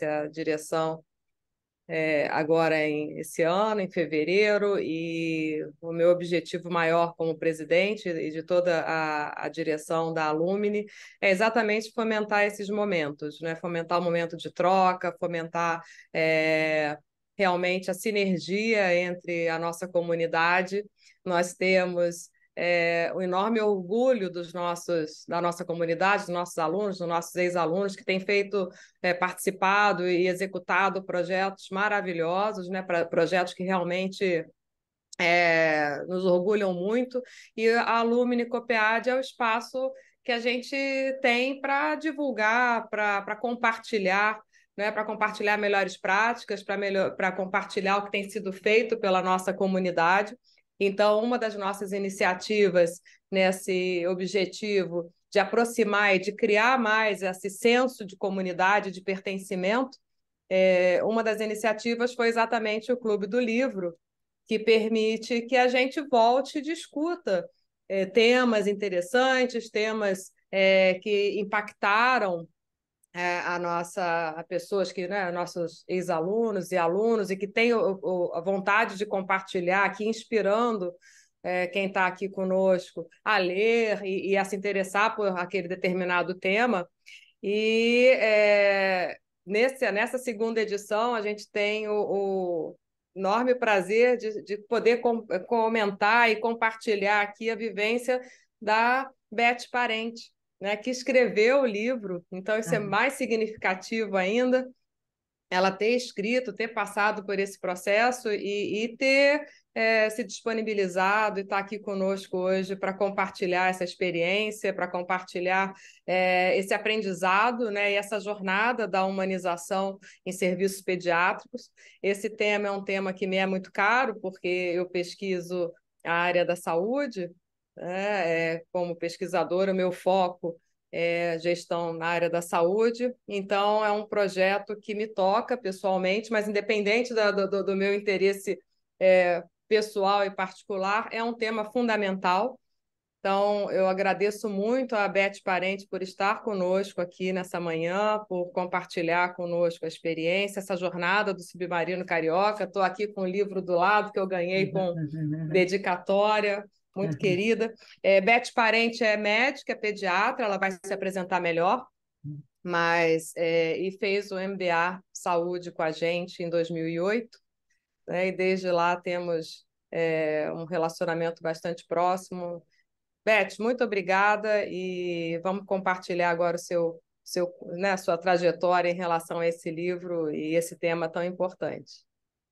a direção agora esse ano, em fevereiro, e o meu objetivo maior como presidente e de toda a direção da Alumni é exatamente fomentar esses momentos, né? Fomentar o momento de troca, fomentar realmente a sinergia entre a nossa comunidade. Nós temos o enorme orgulho da nossa comunidade, dos nossos alunos, dos nossos ex-alunos, que têm feito, participado e executado projetos maravilhosos, né? Projetos que realmente nos orgulham muito, e a Alumni Copead é o espaço que a gente tem para divulgar, para compartilhar, né, para compartilhar melhores práticas, para compartilhar o que tem sido feito pela nossa comunidade. Então, uma das nossas iniciativas nesse objetivo de aproximar e de criar mais esse senso de comunidade, de pertencimento, uma das iniciativas foi exatamente o Clube do Livro, que permite que a gente volte e discuta temas interessantes, temas que impactaram a pessoas que, né, nossos ex-alunos e alunos, e que têm a vontade de compartilhar aqui, inspirando quem está aqui conosco a ler e a se interessar por aquele determinado tema. E nessa segunda edição, a gente tem o enorme prazer de poder comentar e compartilhar aqui a vivência da Beth Parente, né, que escreveu o livro. Então, isso é mais significativo ainda, ela ter escrito, ter passado por esse processo e ter se disponibilizado e estar aqui conosco hoje para compartilhar essa experiência, para compartilhar esse aprendizado, né, e essa jornada da humanização em serviços pediátricos. Esse tema é um tema que me é muito caro, porque eu pesquiso a área da saúde, né, como pesquisadora, o meu foco gestão na área da saúde. Então, é um projeto que me toca pessoalmente, mas independente do meu interesse pessoal e particular, é um tema fundamental. Então, eu agradeço muito a Beth Parente por estar conosco aqui nessa manhã, por compartilhar conosco a experiência, essa jornada do Submarino Carioca. Estou aqui com o livro do lado que eu ganhei com dedicatória, muito querida. Beth Parente é médica, é pediatra, ela vai se apresentar melhor, mas e fez o MBA Saúde com a gente em 2008, né, e desde lá temos um relacionamento bastante próximo. Beth, muito obrigada, e vamos compartilhar agora né, a sua trajetória em relação a esse livro e esse tema tão importante.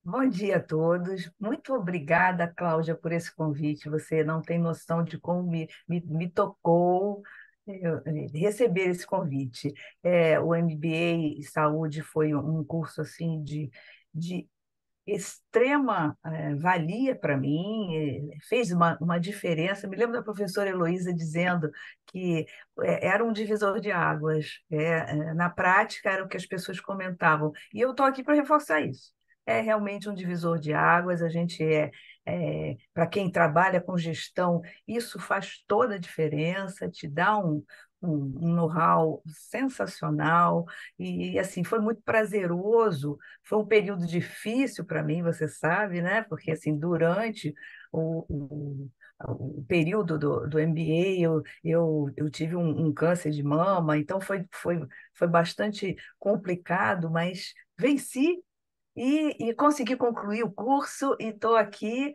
Bom dia a todos. Muito obrigada, Cláudia, por esse convite. Você não tem noção de como me tocou receber esse convite. O MBA em Saúde foi um curso assim de extrema valia para mim, fez uma diferença. Me lembro da professora Heloísa dizendo que era um divisor de águas. Na prática, era o que as pessoas comentavam. E eu estou aqui para reforçar isso. É realmente um divisor de águas. A gente para quem trabalha com gestão, isso faz toda a diferença, te dá um know-how sensacional. E assim, foi muito prazeroso. Foi um período difícil para mim, você sabe, né? Porque assim, durante o, o, o período do MBA, eu tive um câncer de mama, então foi bastante complicado, mas venci e consegui concluir o curso, e estou aqui,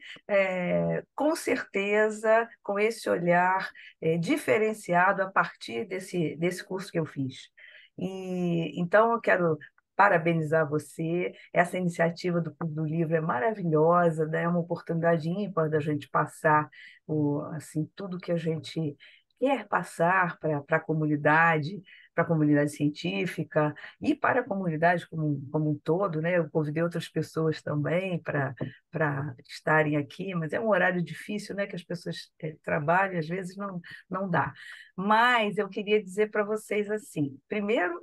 com certeza, com esse olhar diferenciado a partir desse curso que eu fiz. Então, eu quero parabenizar você. Essa iniciativa do Clube do Livro é maravilhosa, né? É uma oportunidade ímpar da gente passar assim, tudo que a gente quer passar para a comunidade científica e para a comunidade como um todo, né? Eu convidei outras pessoas também para estarem aqui, mas é um horário difícil, né? Que as pessoas trabalham, às vezes não dá. Mas eu queria dizer para vocês assim, primeiro,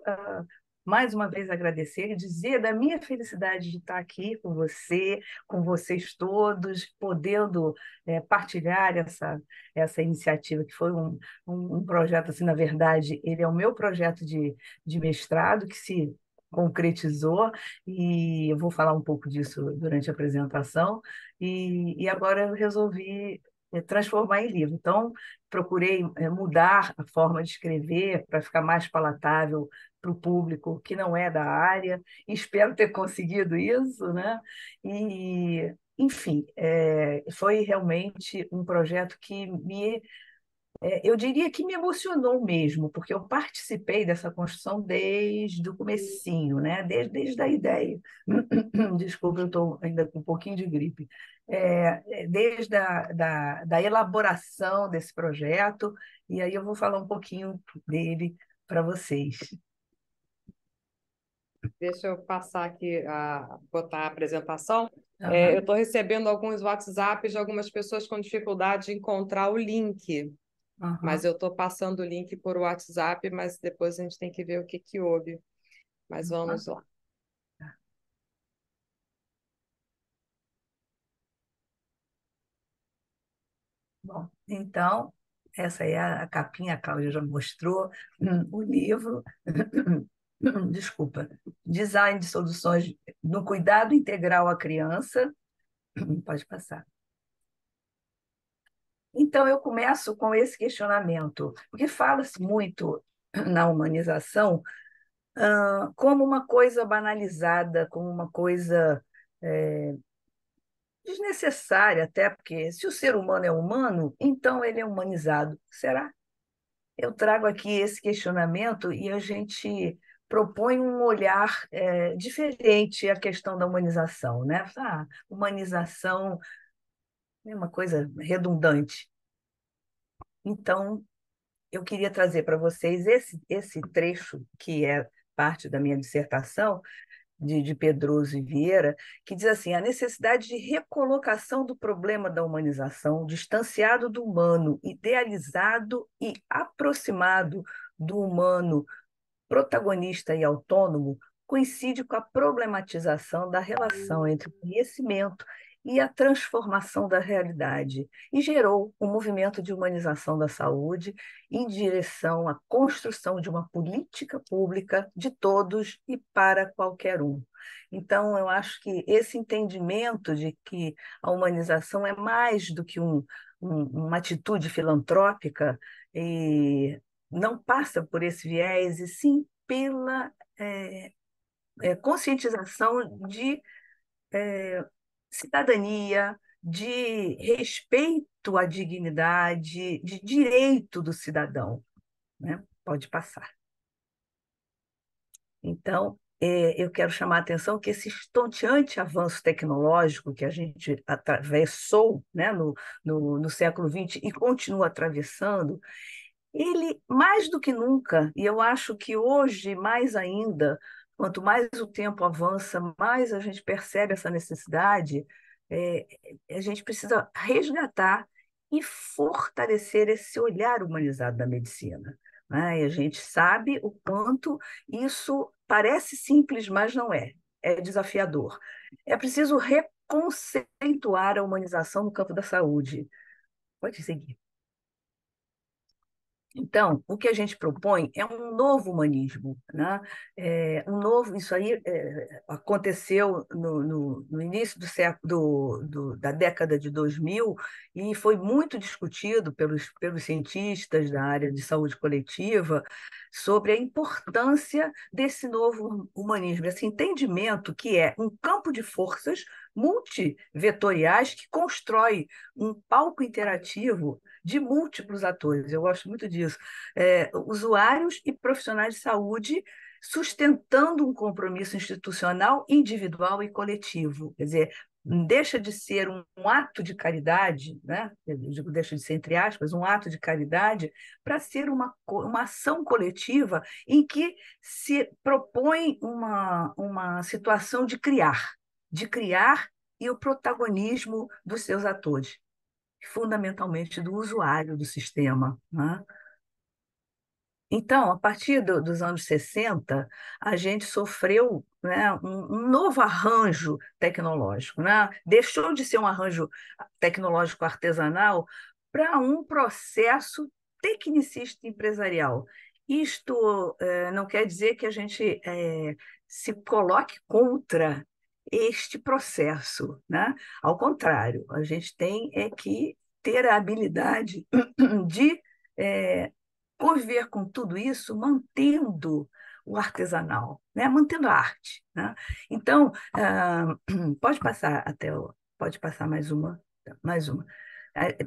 mais uma vez agradecer e dizer da minha felicidade de estar aqui com vocês todos, podendo partilhar essa iniciativa, que foi um projeto, assim, na verdade, ele é o meu projeto de mestrado, que se concretizou, e eu vou falar um pouco disso durante a apresentação, e agora eu resolvi transformar em livro. Então, procurei mudar a forma de escrever para ficar mais palatável para o público que não é da área, e espero ter conseguido isso, né? E, enfim, foi realmente um projeto que eu diria que me emocionou mesmo, porque eu participei dessa construção desde o comecinho, né? Desde a ideia. Desculpa, eu estou ainda com um pouquinho de gripe. Desde da elaboração desse projeto, e aí eu vou falar um pouquinho dele para vocês. Deixa eu passar aqui, botar a apresentação. Eu Aham. estou recebendo alguns WhatsApps de algumas pessoas com dificuldade de encontrar o link, mas Aham. eu estou passando o link por WhatsApp, mas depois a gente tem que ver o que que houve. Mas vamos Aham. lá. Bom, então, essa é a capinha, a Cláudia já mostrou, o livro, desculpa, Design de Soluções no Cuidado Integral à Criança, pode passar. Então, eu começo com esse questionamento, porque fala-se muito na humanização como uma coisa banalizada, como uma coisa desnecessária, até porque se o ser humano é humano, então ele é humanizado. Será? Eu trago aqui esse questionamento e a gente propõe um olhar diferente à questão da humanização, né? Humanização é uma coisa redundante. Então, eu queria trazer para vocês esse trecho, que é parte da minha dissertação, de Pedroso e Vieira, que diz assim: a necessidade de recolocação do problema da humanização, distanciado do humano, idealizado e aproximado do humano protagonista e autônomo, coincide com a problematização da relação entre o conhecimento e a transformação da realidade, e gerou um movimento de humanização da saúde em direção à construção de uma política pública de todos e para qualquer um. Então, eu acho que esse entendimento de que a humanização é mais do que uma atitude filantrópica e não passa por esse viés, e sim pela conscientização de cidadania, de respeito à dignidade, de direito do cidadão, né? Pode passar. Então, eu quero chamar a atenção que esse estonteante avanço tecnológico que a gente atravessou, né, no século XX e continua atravessando, ele, mais do que nunca, e eu acho que hoje, mais ainda, quanto mais o tempo avança, mais a gente percebe essa necessidade, é, a gente precisa resgatar e fortalecer esse olhar humanizado da medicina, né? E a gente sabe o quanto isso parece simples, mas não é. É desafiador. É preciso reconceituar a humanização no campo da saúde. Pode seguir. Então, o que a gente propõe é um novo humanismo, né? Isso aí aconteceu no início do século, da década de 2000 e foi muito discutido pelos cientistas da área de saúde coletiva sobre a importância desse novo humanismo, esse entendimento que é um campo de forças multivetoriais que constrói um palco interativo de múltiplos atores. Eu gosto muito disso. Usuários e profissionais de saúde sustentando um compromisso institucional, individual e coletivo. Quer dizer, deixa de ser um ato de caridade, né? Eu digo, deixa de ser, entre aspas, um ato de caridade, para ser uma ação coletiva em que se propõe uma situação de criar e o protagonismo dos seus atores, fundamentalmente do usuário do sistema, né? Então, a partir dos anos 60, a gente sofreu, né, um novo arranjo tecnológico, né? Deixou de ser um arranjo tecnológico artesanal para um processo tecnicista empresarial. Isto não quer dizer que a gente se coloque contra este processo, né? Ao contrário, a gente tem que ter a habilidade de conviver com tudo isso, mantendo o artesanal, né? Mantendo a arte, né? Então, pode passar pode passar mais uma.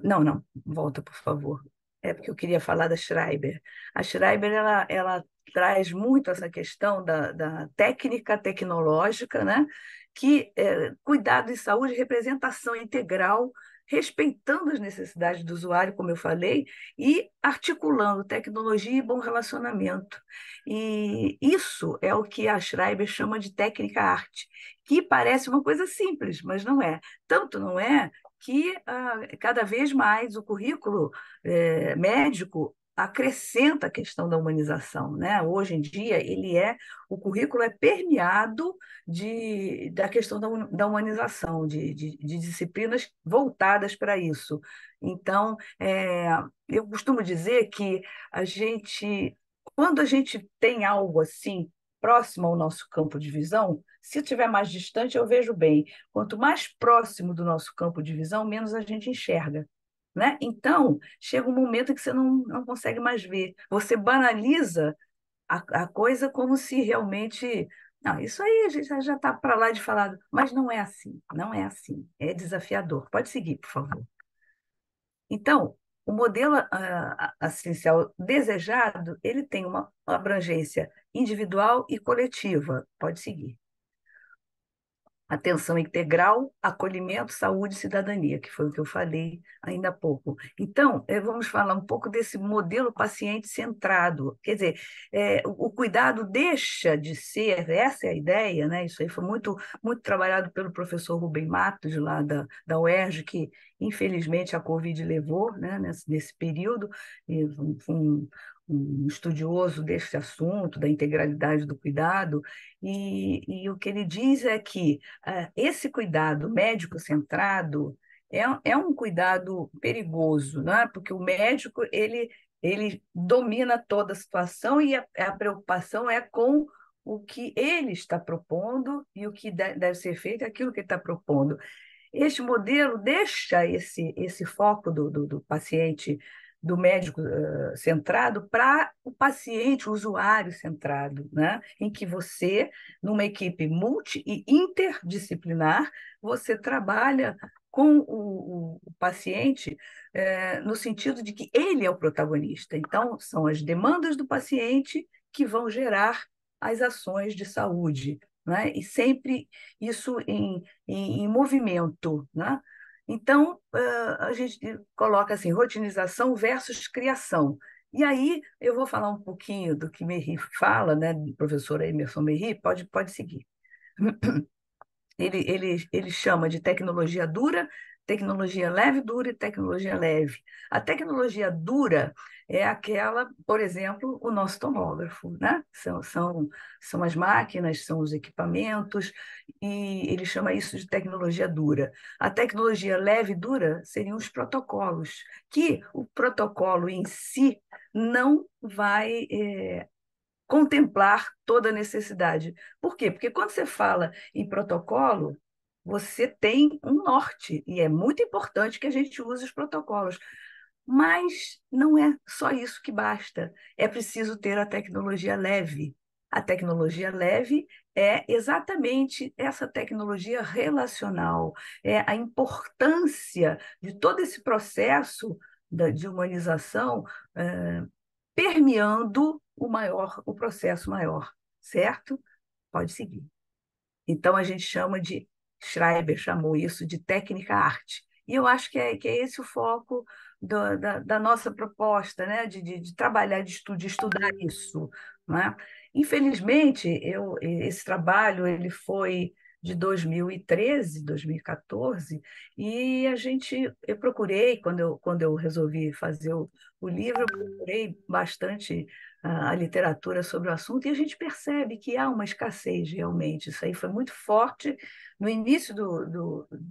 Não, não, volta, por favor. É porque eu queria falar da Schreiber. A Schreiber, ela traz muito essa questão da técnica tecnológica, né? Que cuidado em saúde, representação integral, respeitando as necessidades do usuário, como eu falei, e articulando tecnologia e bom relacionamento. E isso é o que a Schreiber chama de técnica arte, que parece uma coisa simples, mas não é. Tanto não é que cada vez mais o currículo médico acrescenta a questão da humanização, né? Hoje em dia o currículo é permeado da questão da humanização, de disciplinas voltadas para isso. Então, eu costumo dizer que quando a gente tem algo assim próximo ao nosso campo de visão, se estiver mais distante, eu vejo bem. Quanto mais próximo do nosso campo de visão, menos a gente enxerga. Né? Então, chega um momento que você não consegue mais ver. Você banaliza a coisa como se realmente. Não, isso aí a gente já está para lá de falar, mas não é assim, não é assim. É desafiador. Pode seguir, por favor. Então, o modelo assistencial desejado, ele tem uma abrangência individual e coletiva. Pode seguir. Atenção integral, acolhimento, saúde e cidadania, que foi o que eu falei ainda há pouco. Então, vamos falar um pouco desse modelo paciente centrado. Quer dizer, o cuidado deixa de ser, essa é a ideia, né? Isso aí foi muito, muito trabalhado pelo professor Rubem Matos, lá da UERJ, que infelizmente a Covid levou, né, nesse período, e foi um estudioso desse assunto, da integralidade do cuidado, e o que ele diz é que esse cuidado médico-centrado é um cuidado perigoso, né? Porque o médico ele domina toda a situação e a preocupação é com o que ele está propondo e o que deve ser feito, é aquilo que ele está propondo. Este modelo deixa esse foco do paciente, do médico centrado, para o paciente, o usuário centrado, né? Em que você, numa equipe multi e interdisciplinar, você trabalha com o paciente no sentido de que ele é o protagonista. Então, são as demandas do paciente que vão gerar as ações de saúde, né? E sempre isso em movimento, né? Então, a gente coloca assim, rotinização versus criação. E aí eu vou falar um pouquinho do que Merri fala, né, do professor Emerson Merri, pode seguir. Ele chama de tecnologia dura, tecnologia leve, dura e tecnologia leve. A tecnologia dura é aquela, por exemplo, o nosso tomógrafo, né? São as máquinas, são os equipamentos, e ele chama isso de tecnologia dura. A tecnologia leve e dura seriam os protocolos, que o protocolo em si não vai contemplar toda a necessidade. Por quê? Porque quando você fala em protocolo, você tem um norte, e é muito importante que a gente use os protocolos. Mas não é só isso que basta. É preciso ter a tecnologia leve. A tecnologia leve é exatamente essa tecnologia relacional, é a importância de todo esse processo de humanização permeando o processo maior, certo? Pode seguir. Então, a gente Schreiber chamou isso de técnica arte. E eu acho que é esse o foco da nossa proposta, né? De trabalhar, de estudar isso. Né? Infelizmente, esse trabalho ele foi de 2013, 2014, e eu procurei, quando eu resolvi fazer o livro, eu procurei bastante a literatura sobre o assunto, e a gente percebe que há uma escassez realmente. Isso aí foi muito forte no início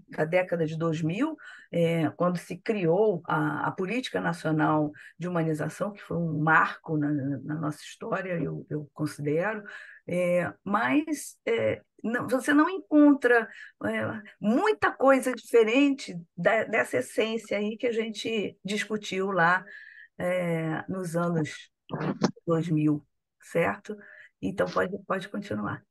da década de 2000, quando se criou a Política Nacional de Humanização, que foi um marco na nossa história, eu considero. Mas você não encontra muita coisa diferente dessa essência aí que a gente discutiu lá nos anos 2000, certo? Então, pode continuar.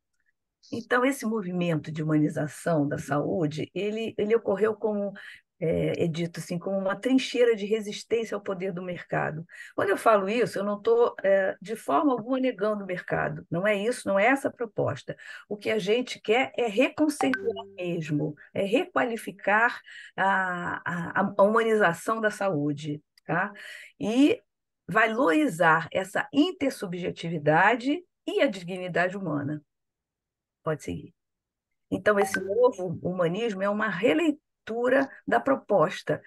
Então, esse movimento de humanização da saúde, ele ocorreu como, é dito assim, como uma trincheira de resistência ao poder do mercado. Quando eu falo isso, eu não estou, de forma alguma, negando o mercado. Não é isso, não é essa a proposta. O que a gente quer é reconceituar mesmo, é requalificar a humanização da saúde, tá? E valorizar essa intersubjetividade e a dignidade humana. Pode seguir. Então, esse novo humanismo é uma releitura da proposta.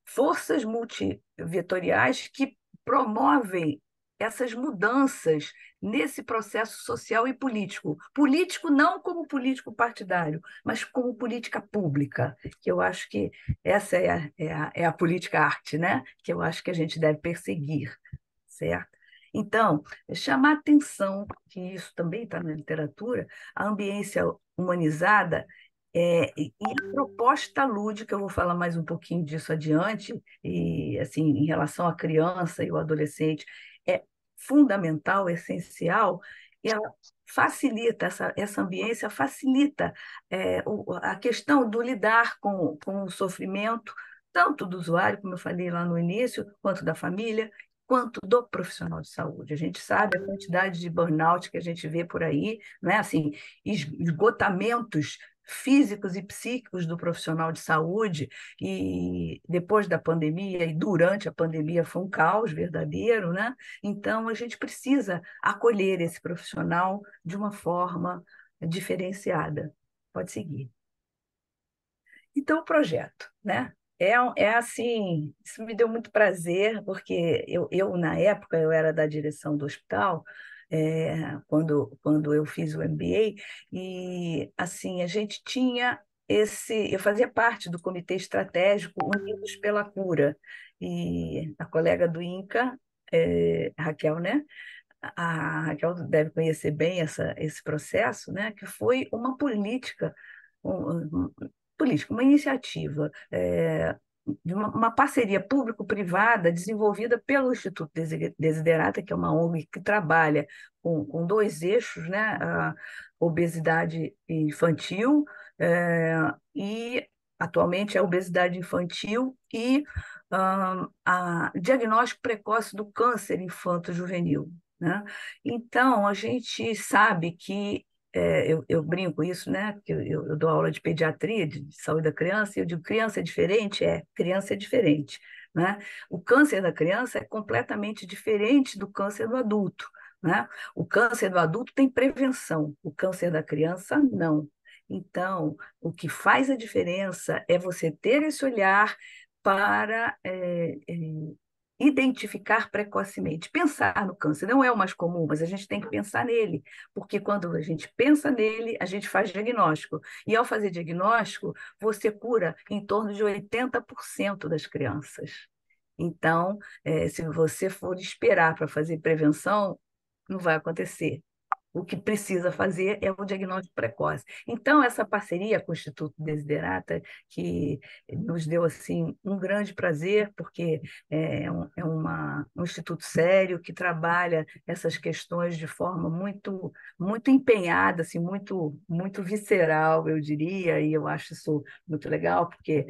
Forças multivetoriais que promovem essas mudanças nesse processo social e político. Político não como político partidário, mas como política pública, que eu acho que essa é a política arte, né? Que eu acho que a gente deve perseguir, certo? Então, chamar atenção, que isso também está na literatura, a ambiência humanizada e a proposta lúdica, eu vou falar mais um pouquinho disso adiante, e assim, em relação à criança e o adolescente, é fundamental, essencial, e ela facilita, essa ambiência facilita a questão do lidar com o sofrimento, tanto do usuário, como eu falei lá no início, quanto da família, quanto do profissional de saúde. A gente sabe a quantidade de burnout que a gente vê por aí, né? Assim, esgotamentos físicos e psíquicos do profissional de saúde, e depois da pandemia e durante a pandemia foi um caos verdadeiro, né? Então, a gente precisa acolher esse profissional de uma forma diferenciada. Pode seguir. Então, o projeto, né? É assim, isso me deu muito prazer, porque na época, eu era da direção do hospital, quando eu fiz o MBA, e assim, a gente tinha eu fazia parte do Comitê Estratégico Unidos pela Cura, e a colega do INCA, Raquel, né? A Raquel deve conhecer bem esse processo, né? Que foi uma política, política, uma iniciativa, de uma parceria público-privada desenvolvida pelo Instituto Desiderata, que é uma ONG que trabalha com dois eixos, né? A obesidade infantil, e atualmente a obesidade infantil e a diagnóstico precoce do câncer infanto-juvenil, né? Então, a gente sabe que eu brinco isso, né? Que eu dou aula de pediatria, de saúde da criança, e eu digo, criança é diferente? Criança é diferente, né? O câncer da criança é completamente diferente do câncer do adulto, né? O câncer do adulto tem prevenção, o câncer da criança não. Então, o que faz a diferença é você ter esse olhar para identificar precocemente. Pensar no câncer não é o mais comum, mas a gente tem que pensar nele, porque quando a gente pensa nele, a gente faz diagnóstico. E ao fazer diagnóstico, você cura em torno de 80% das crianças. Então, se você for esperar para fazer prevenção, não vai acontecer. O que precisa fazer é o diagnóstico precoce. Então, essa parceria com o Instituto Desiderata, que nos deu assim um grande prazer, porque um instituto sério que trabalha essas questões de forma muito, muito empenhada, assim, muito, muito visceral, eu diria, e eu acho isso muito legal, porque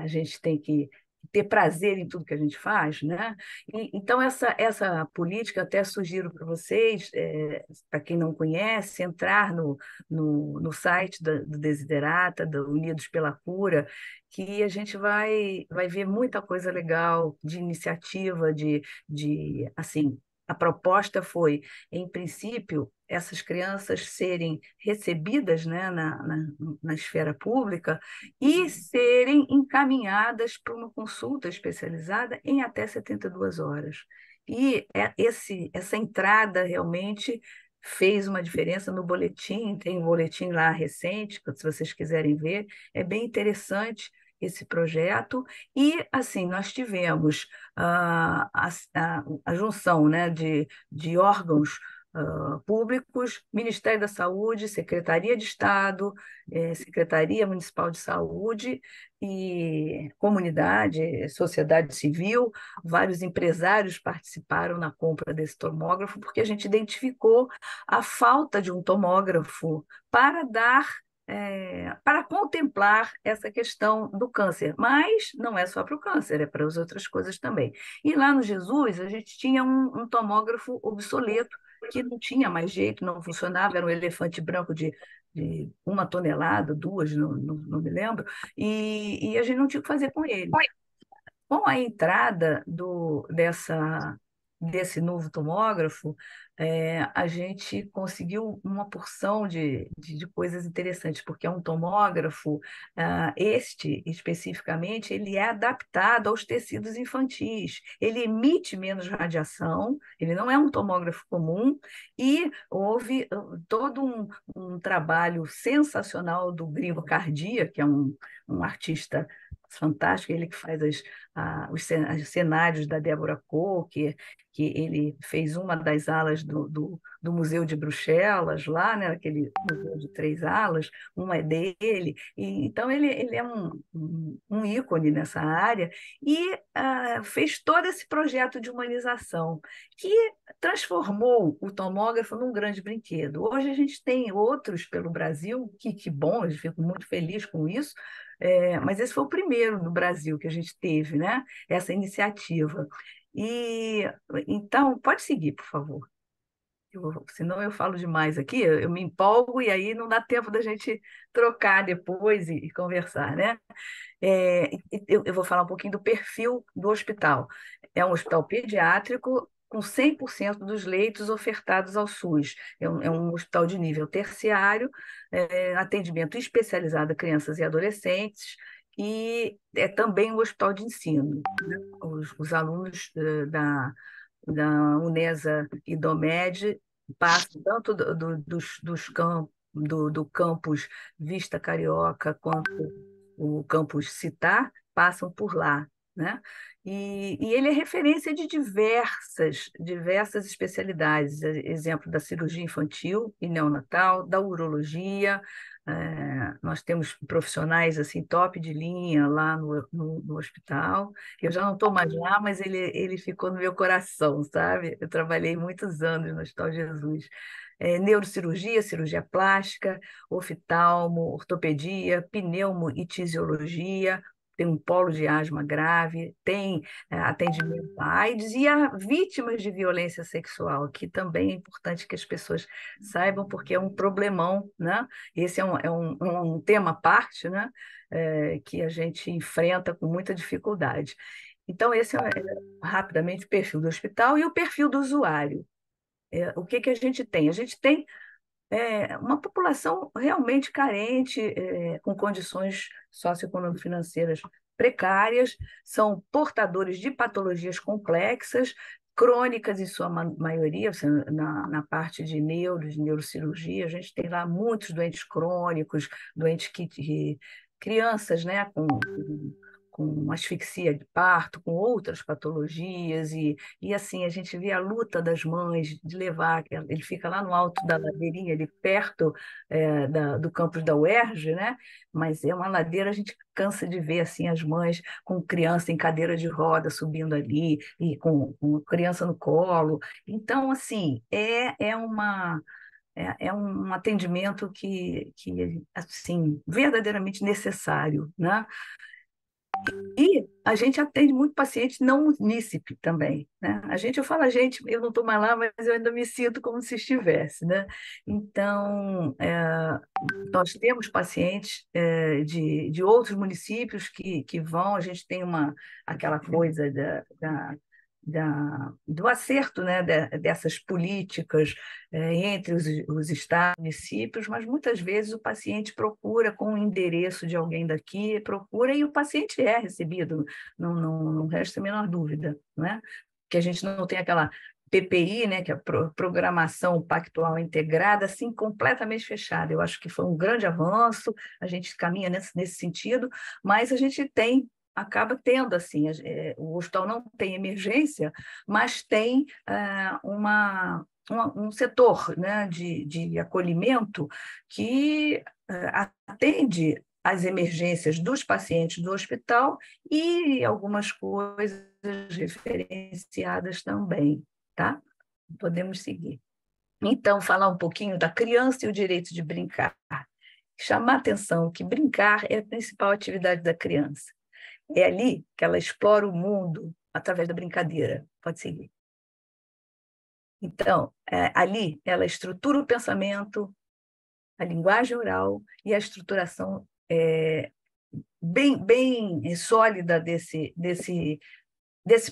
a gente tem que ter prazer em tudo que a gente faz, né? Então, essa política, até sugiro para vocês, para quem não conhece, entrar no site do Desiderata, do Unidos pela Cura, que a gente vai ver muita coisa legal de iniciativa, assim, a proposta foi, em princípio, essas crianças serem recebidas, né, na esfera pública e serem encaminhadas para uma consulta especializada em até 72 horas. E essa entrada realmente fez uma diferença no boletim, tem um boletim lá recente, se vocês quiserem ver, é bem interessante esse projeto. E, assim, nós tivemos a junção, né, de órgãos públicos, Ministério da Saúde, Secretaria de Estado, Secretaria Municipal de Saúde e comunidade, sociedade civil, vários empresários participaram na compra desse tomógrafo, porque a gente identificou a falta de um tomógrafo para para contemplar essa questão do câncer. Mas não é só para o câncer, é para as outras coisas também. E lá no Jesus, a gente tinha um tomógrafo obsoleto, que não tinha mais jeito, não funcionava, era um elefante branco de 1 tonelada, 2, não me lembro, e a gente não tinha o que fazer com ele. Com a entrada desse novo tomógrafo, a gente conseguiu uma porção de coisas interessantes, porque é um tomógrafo, este especificamente, ele é adaptado aos tecidos infantis, ele emite menos radiação, ele não é um tomógrafo comum, e houve todo um trabalho sensacional do Gringo Cardia, que é um artista fantástico, ele que faz os cenários da Débora Coker, que ele fez uma das alas do Museu de Bruxelas, lá, né, aquele museu de 3 alas, uma é dele, então ele é um ícone nessa área, e fez todo esse projeto de humanização, que transformou o tomógrafo num grande brinquedo. Hoje a gente tem outros pelo Brasil, que bom, eu fico muito feliz com isso, mas esse foi o primeiro no Brasil que a gente teve, né? Essa iniciativa. E então, pode seguir, por favor. Senão eu falo demais aqui, eu me empolgo e aí não dá tempo da gente trocar depois e conversar, né? Eu vou falar um pouquinho do perfil do hospital. É um hospital pediátrico com 100% dos leitos ofertados ao SUS. É um hospital de nível terciário, atendimento especializado a crianças e adolescentes, e é também um hospital de ensino, né? Os alunos da Unesa e do MED passam tanto do campus Vista Carioca quanto o campus Citar, passam por lá, né? E ele é referência de diversas especialidades, exemplo da cirurgia infantil e neonatal, da urologia. Nós temos profissionais assim top de linha lá no hospital. Eu já não estou mais lá, mas ele ficou no meu coração, sabe? Eu trabalhei muitos anos no Hospital Jesus. Neurocirurgia, cirurgia plástica, oftalmo, ortopedia, pneumo e tisiologia, tem um polo de asma grave, tem atendimento à AIDS e a vítimas de violência sexual, que também é importante que as pessoas saibam, porque é um problemão, né? Esse é um tema à parte, né? Que a gente enfrenta com muita dificuldade. Então, esse rapidamente o perfil do hospital e o perfil do usuário. O que a gente tem? A gente tem uma população realmente carente, com condições socioeconômico-financeiras precárias, são portadores de patologias complexas, crônicas em sua maioria, na parte de neurocirurgia, a gente tem lá muitos doentes crônicos, doentes crianças, né, com asfixia de parto, com outras patologias, e assim, a gente vê a luta das mães de levar, ele fica lá no alto da ladeirinha, ali perto do campus da UERJ, né? Mas é uma ladeira, a gente cansa de ver assim as mães com criança em cadeira de roda subindo ali, e com criança no colo. Então, assim, é um atendimento que assim, verdadeiramente necessário, né? E a gente atende muito paciente não unícipe também, né? Eu falo, eu não estou mais lá, mas eu ainda me sinto como se estivesse, né? Então, nós temos pacientes de outros municípios que vão, a gente tem aquela coisa do acerto, né, dessas políticas entre os estados e municípios, mas muitas vezes o paciente procura com o endereço de alguém daqui, procura e o paciente é recebido, não resta a menor dúvida, né? Que a gente não tem aquela PPI, né, que é a Programação Pactual Integrada, assim, completamente fechada. Eu acho que foi um grande avanço, a gente caminha nesse sentido, mas a gente acaba tendo, assim, o hospital não tem emergência, mas tem um setor, né, de acolhimento que atende às emergências dos pacientes do hospital e algumas coisas referenciadas também, tá? Podemos seguir. Então, falar um pouquinho da criança e o direito de brincar. Chamar a atenção que brincar é a principal atividade da criança. É ali que ela explora o mundo através da brincadeira. Pode seguir. Então, ali ela estrutura o pensamento, a linguagem oral e a estruturação bem sólida desse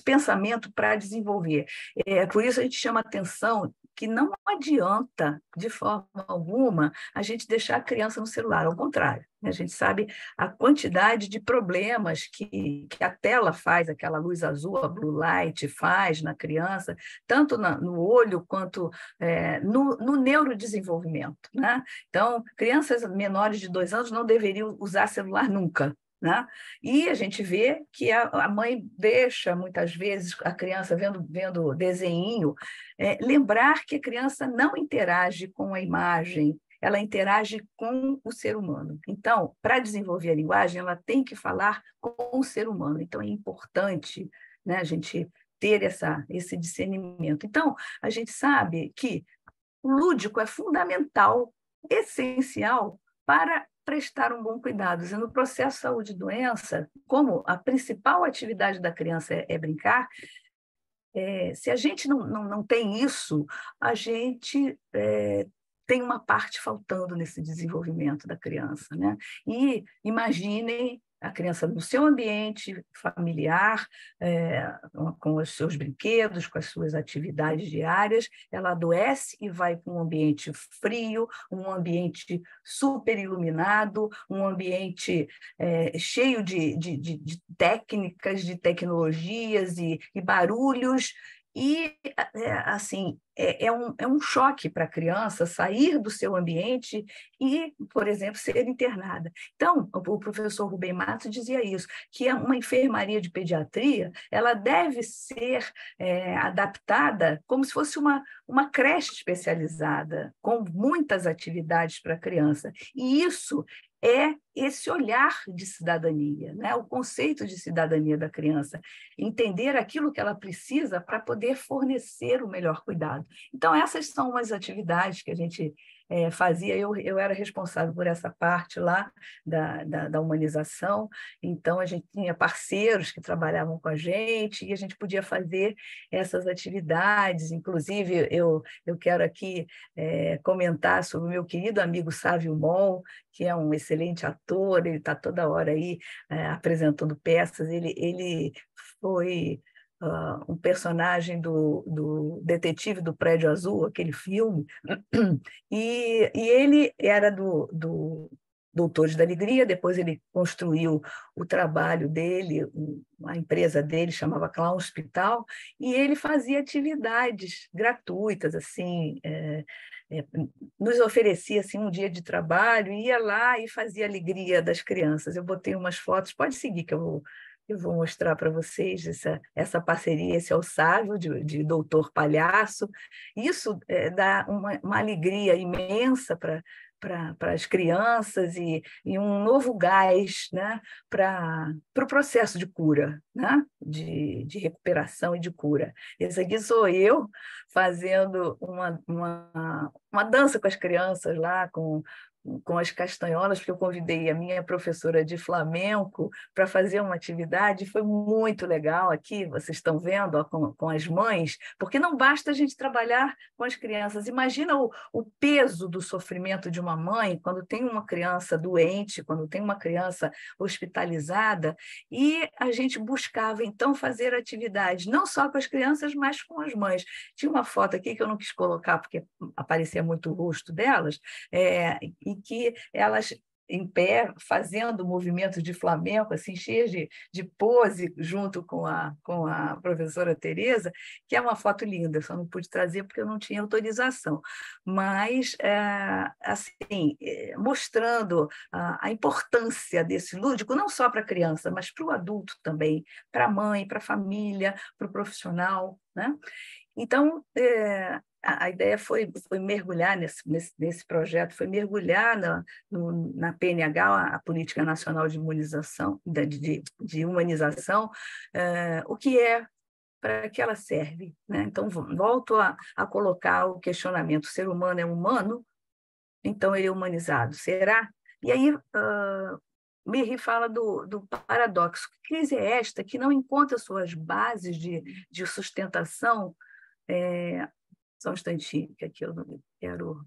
pensamento para desenvolver. Por isso a gente chama atenção que não adianta, de forma alguma, a gente deixar a criança no celular, ao contrário. Né? A gente sabe a quantidade de problemas que a tela faz, aquela luz azul, a blue light faz na criança, tanto no olho quanto no neurodesenvolvimento. Né? Então, crianças menores de 2 anos não deveriam usar celular nunca. Né? E a gente vê que a mãe deixa, muitas vezes, a criança vendo desenho, lembrar que a criança não interage com a imagem, ela interage com o ser humano. Então, para desenvolver a linguagem, ela tem que falar com o ser humano. Então, é importante, né, a gente ter esse discernimento. Então, a gente sabe que o lúdico é fundamental, essencial, para prestar um bom cuidado. E no processo saúde e doença, como a principal atividade da criança é brincar, se a gente não tem isso, a gente tem uma parte faltando nesse desenvolvimento da criança. Né? E imaginem a criança no seu ambiente familiar, com os seus brinquedos, com as suas atividades diárias, ela adoece e vai para um ambiente frio, um ambiente super iluminado, um ambiente cheio de técnicas, de tecnologias e barulhos, e assim é um choque para a criança sair do seu ambiente e, por exemplo, ser internada. Então, o professor Rubem Matos dizia isso, que uma enfermaria de pediatria ela deve ser adaptada como se fosse uma creche especializada, com muitas atividades para a criança. E isso é esse olhar de cidadania, né? O conceito de cidadania da criança, entender aquilo que ela precisa para poder fornecer o melhor cuidado. Então, essas são as atividades que a gente fazia. Eu era responsável por essa parte lá da humanização, então a gente tinha parceiros que trabalhavam com a gente e a gente podia fazer essas atividades. Inclusive, eu quero aqui comentar sobre o meu querido amigo Sávio Mon, que é um excelente ator, ele está toda hora aí apresentando peças. Ele foi um personagem do Detetive do Prédio Azul, aquele filme, e ele era do Doutores da Alegria, depois ele construiu o trabalho dele, a empresa dele chamava Clown Hospital, e ele fazia atividades gratuitas, assim, nos oferecia assim, um dia de trabalho, ia lá e fazia a alegria das crianças. Eu botei umas fotos, pode seguir que eu vou mostrar para vocês essa parceria. Esse é o Sávio, de Doutor Palhaço. Isso dá uma alegria imensa para as crianças e um novo gás, né, para o processo de cura, né, de recuperação e de cura. Esse aqui sou eu fazendo uma dança com as crianças lá, com as castanholas, porque eu convidei a minha professora de flamenco para fazer uma atividade. Foi muito legal aqui, vocês estão vendo, ó, com as mães, porque não basta a gente trabalhar com as crianças. Imagina o peso do sofrimento de uma mãe quando tem uma criança doente, quando tem uma criança hospitalizada, e a gente buscava, então, fazer atividades, não só com as crianças, mas com as mães. Tinha uma foto aqui que eu não quis colocar, porque aparecia muito o rosto delas, e que elas em pé, fazendo movimentos de flamenco, assim, cheias de pose, junto com a professora Tereza, que é uma foto linda, só não pude trazer porque eu não tinha autorização. Mas, assim, mostrando a importância desse lúdico, não só para a criança, mas para o adulto também, para a mãe, para a família, para o profissional, né? Então, a ideia foi mergulhar nesse projeto, foi mergulhar na PNH, a Política Nacional de Imunização, de Humanização, o que é, para que ela serve, né? Então, volto a colocar o questionamento: o ser humano é humano? Então, ele é humanizado, será? E aí, Miri fala do paradoxo. Que crise é esta que não encontra suas bases de sustentação? Só um instantinho, que aqui eu não quero...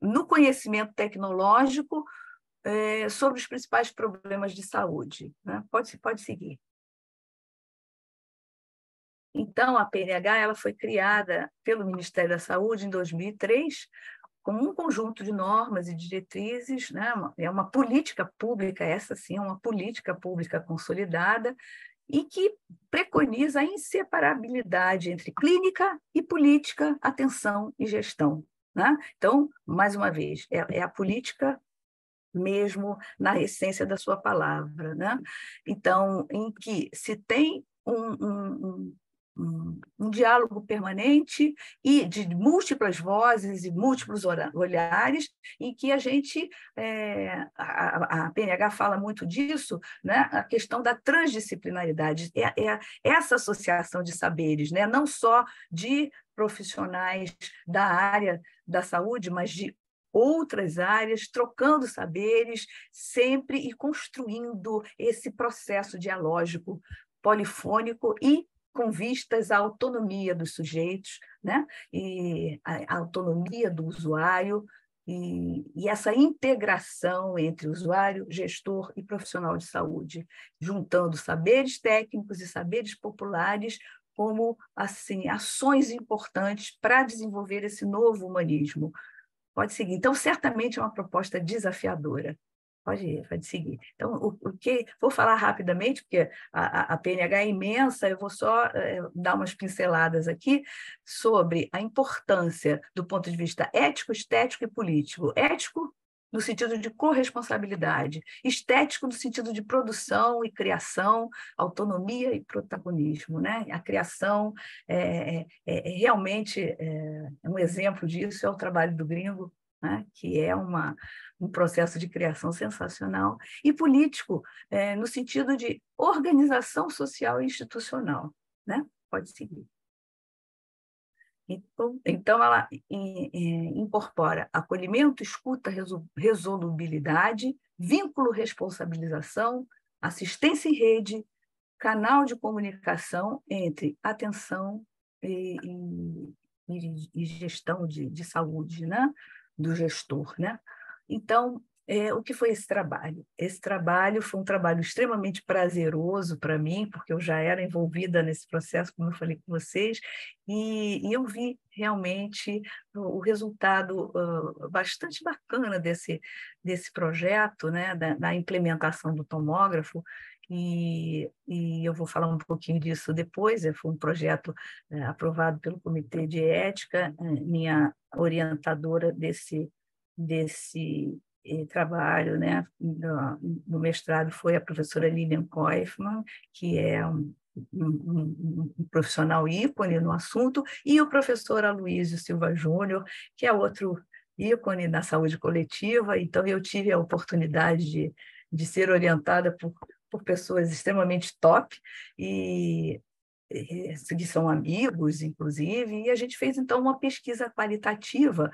no conhecimento tecnológico sobre os principais problemas de saúde, né? Pode seguir. Então, a PNH ela foi criada pelo Ministério da Saúde em 2003, como um conjunto de normas e diretrizes, né? É uma política pública, essa sim, é uma política pública consolidada, e que preconiza a inseparabilidade entre clínica e política, atenção e gestão, né? Então, mais uma vez, é a política mesmo na essência da sua palavra, né? Então, em que se tem um diálogo permanente e de múltiplas vozes e múltiplos olhares, em que a gente, a PNH fala muito disso, né? A questão da transdisciplinaridade, essa associação de saberes, né? Não só de profissionais da área da saúde, mas de outras áreas, trocando saberes sempre e construindo esse processo dialógico, polifônico e com vistas à autonomia dos sujeitos, né? E a autonomia do usuário e essa integração entre usuário, gestor e profissional de saúde, juntando saberes técnicos e saberes populares como assim ações importantes para desenvolver esse novo humanismo. Pode seguir. Então, certamente é uma proposta desafiadora. Pode seguir. Então, o que vou falar rapidamente, porque a PNH é imensa, eu vou só dar umas pinceladas aqui sobre a importância do ponto de vista ético, estético e político. Ético, no sentido de corresponsabilidade, estético, no sentido de produção e criação, autonomia e protagonismo, né? A criação realmente um exemplo disso é o trabalho do Gringo, né? Que é um processo de criação sensacional, e político, no sentido de organização social e institucional, né? Pode seguir. Então ela incorpora acolhimento, escuta, resolubilidade, vínculo, responsabilização, assistência em rede, canal de comunicação entre atenção e gestão de saúde, né? Do gestor, né? Então, o que foi esse trabalho? Esse trabalho foi um trabalho extremamente prazeroso para mim, porque eu já era envolvida nesse processo, como eu falei com vocês, e eu vi realmente o resultado bastante bacana desse projeto, né? Da implementação do tomógrafo, e eu vou falar um pouquinho disso depois. Foi um projeto aprovado pelo Comitê de Ética. Minha orientadora desse trabalho, né, no mestrado, foi a professora Lilian Koifman, que é um profissional ícone no assunto, e o professor Aloysio Silva Júnior, que é outro ícone na saúde coletiva. Então, eu tive a oportunidade de ser orientada por pessoas extremamente top, que são amigos, inclusive, e a gente fez, então, uma pesquisa qualitativa,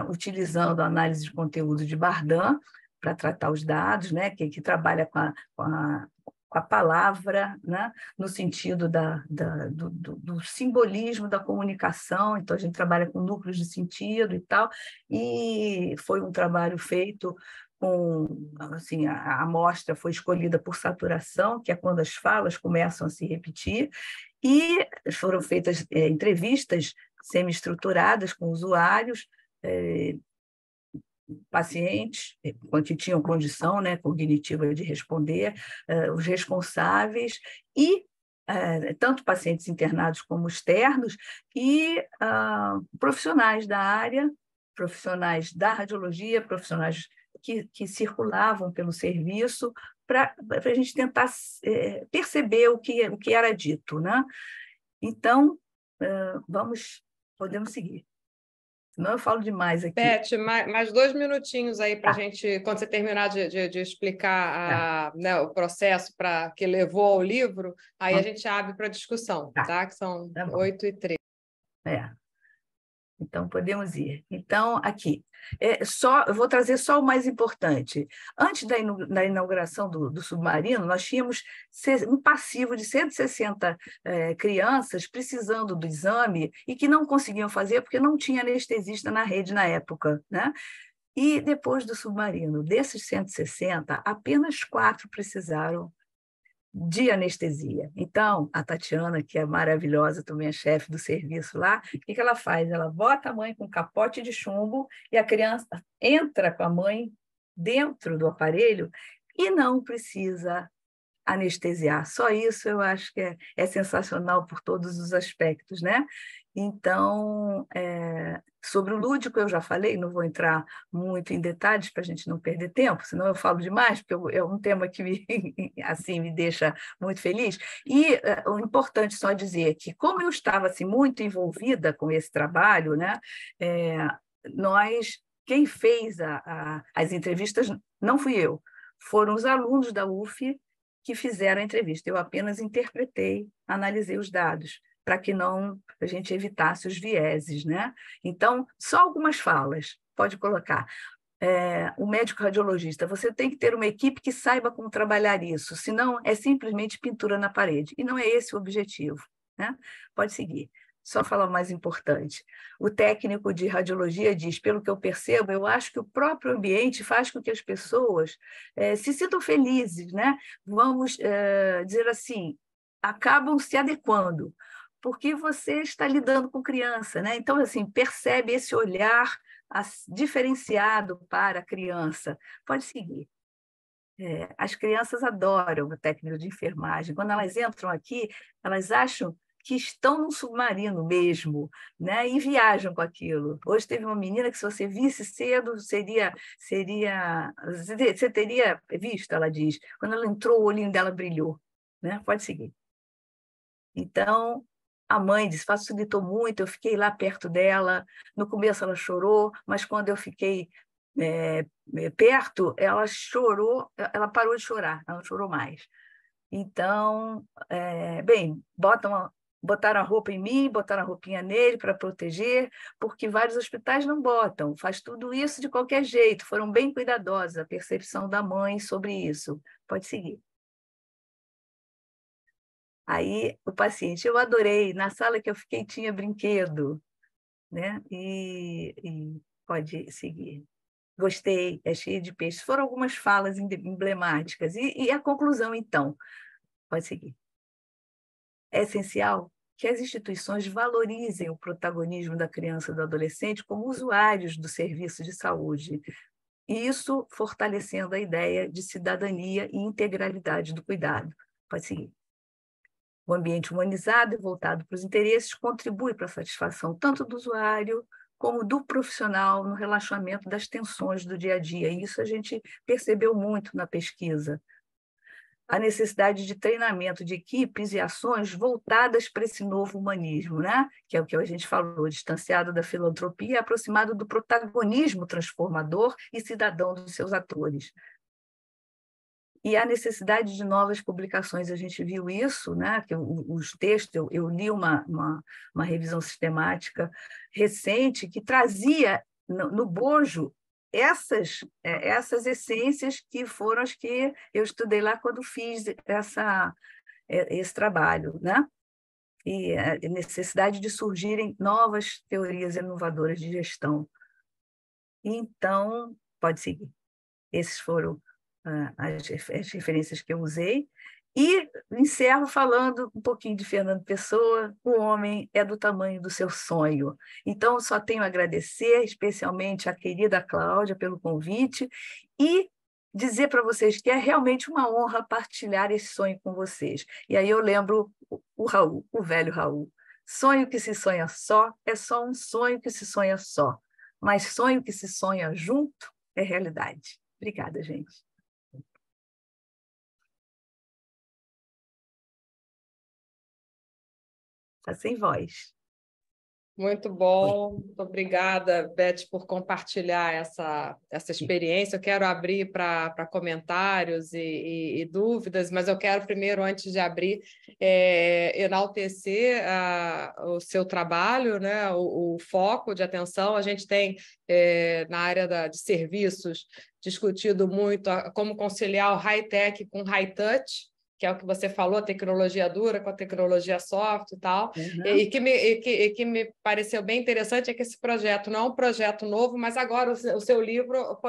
utilizando a análise de conteúdo de Bardan para tratar os dados, né, que trabalha com a palavra, né, no sentido do simbolismo da comunicação. Então, a gente trabalha com núcleos de sentido e tal, e foi um trabalho feito assim, a amostra foi escolhida por saturação, que é quando as falas começam a se repetir, e foram feitas entrevistas semi-estruturadas com usuários, pacientes que tinham condição, né, cognitiva de responder, os responsáveis e tanto pacientes internados como externos, e profissionais da área, profissionais da radiologia, profissionais que circulavam pelo serviço, para a gente tentar perceber o que era dito, né? Então, podemos seguir. Senão eu falo demais aqui. Beth, mais 2 minutinhos aí para a Tá. gente, quando você terminar de Tá. explicar né, o processo que levou ao livro, aí a gente abre para discussão, Tá. tá? Que são Tá bom. 8h03. Então, podemos ir. Então, aqui, eu vou trazer só o mais importante. Antes da inauguração do submarino, nós tínhamos um passivo de 160 crianças precisando do exame e que não conseguiam fazer porque não tinha anestesista na rede na época, né? E depois do submarino, desses 160, apenas 4 precisaram de anestesia. Então, a Tatiana, que é maravilhosa, também é chefe do serviço lá, o que ela faz? Ela bota a mãe com um capote de chumbo e a criança entra com a mãe dentro do aparelho e não precisa anestesiar. Só isso eu acho que é sensacional por todos os aspectos, né? Então, sobre o lúdico eu já falei, não vou entrar muito em detalhes para a gente não perder tempo, senão eu falo demais, porque é um tema que assim, me deixa muito feliz. E o importante só dizer que, como eu estava assim, muito envolvida com esse trabalho, né, quem fez as entrevistas não fui eu, foram os alunos da UF que fizeram a entrevista. Eu apenas interpretei, analisei os dados, para que a gente evitasse os vieses, né? Então, só algumas falas, pode colocar. O médico radiologista, você tem que ter uma equipe que saiba como trabalhar isso, senão é simplesmente pintura na parede, e não é esse o objetivo, né? Pode seguir. Só falar o mais importante. O técnico de radiologia diz, pelo que eu percebo, eu acho que o próprio ambiente faz com que as pessoas se sintam felizes, né? Vamos dizer assim, acabam se adequando, porque você está lidando com criança, né? Então, assim, percebe esse olhar diferenciado para a criança. Pode seguir. As crianças adoram o técnico de enfermagem. Quando elas entram aqui, elas acham que estão num submarino mesmo, né? E viajam com aquilo. Hoje teve uma menina que, se você visse cedo, você teria visto, ela diz. Quando ela entrou, o olhinho dela brilhou. Né? Pode seguir. Então, a mãe disse, facilitou muito, eu fiquei lá perto dela. No começo ela chorou, mas quando eu fiquei perto, ela chorou, ela parou de chorar, ela não chorou mais. Então, bem, botaram a roupa em mim, botaram a roupinha nele para proteger, porque vários hospitais não botam, faz tudo isso de qualquer jeito, foram bem cuidadosos, a percepção da mãe sobre isso. Pode seguir. Aí, o paciente, eu adorei, na sala que eu fiquei tinha brinquedo, né? E pode seguir. Gostei, é cheio de peixes. Foram algumas falas emblemáticas. E a conclusão, então, pode seguir. É essencial que as instituições valorizem o protagonismo da criança e do adolescente como usuários do serviço de saúde, e isso fortalecendo a ideia de cidadania e integralidade do cuidado. Pode seguir. O ambiente humanizado e voltado para os interesses contribui para a satisfação tanto do usuário como do profissional no relaxamento das tensões do dia a dia. E isso a gente percebeu muito na pesquisa. A necessidade de treinamento de equipes e ações voltadas para esse novo humanismo, né? Que é o que a gente falou, distanciado da filantropia, aproximado do protagonismo transformador e cidadão dos seus atores. E a necessidade de novas publicações, a gente viu isso, né? Que os textos, eu li uma revisão sistemática recente que trazia no bojo essas essências que foram as que eu estudei lá quando fiz esse trabalho, né? E a necessidade de surgirem novas teorias inovadoras de gestão. Então, pode seguir. Esses foram as referências que eu usei. E encerro falando um pouquinho de Fernando Pessoa, o homem é do tamanho do seu sonho. Então, só tenho a agradecer, especialmente à querida Cláudia, pelo convite, e dizer para vocês que é realmente uma honra partilhar esse sonho com vocês. E aí eu lembro o Raul, o velho Raul. Sonho que se sonha só é só um sonho que se sonha só, mas sonho que se sonha junto é realidade. Obrigada, gente. Está sem voz. Muito bom, muito obrigada, Beth, por compartilhar essa experiência. Eu quero abrir para comentários e dúvidas, mas eu quero primeiro, antes de abrir, enaltecer o seu trabalho, né? O foco de atenção. A gente tem, na área de serviços, discutido muito como conciliar o high-tech com high-touch, que é o que você falou, a tecnologia dura com a tecnologia soft e tal. Uhum. Que me pareceu bem interessante é que esse projeto não é um projeto novo, mas agora o seu livro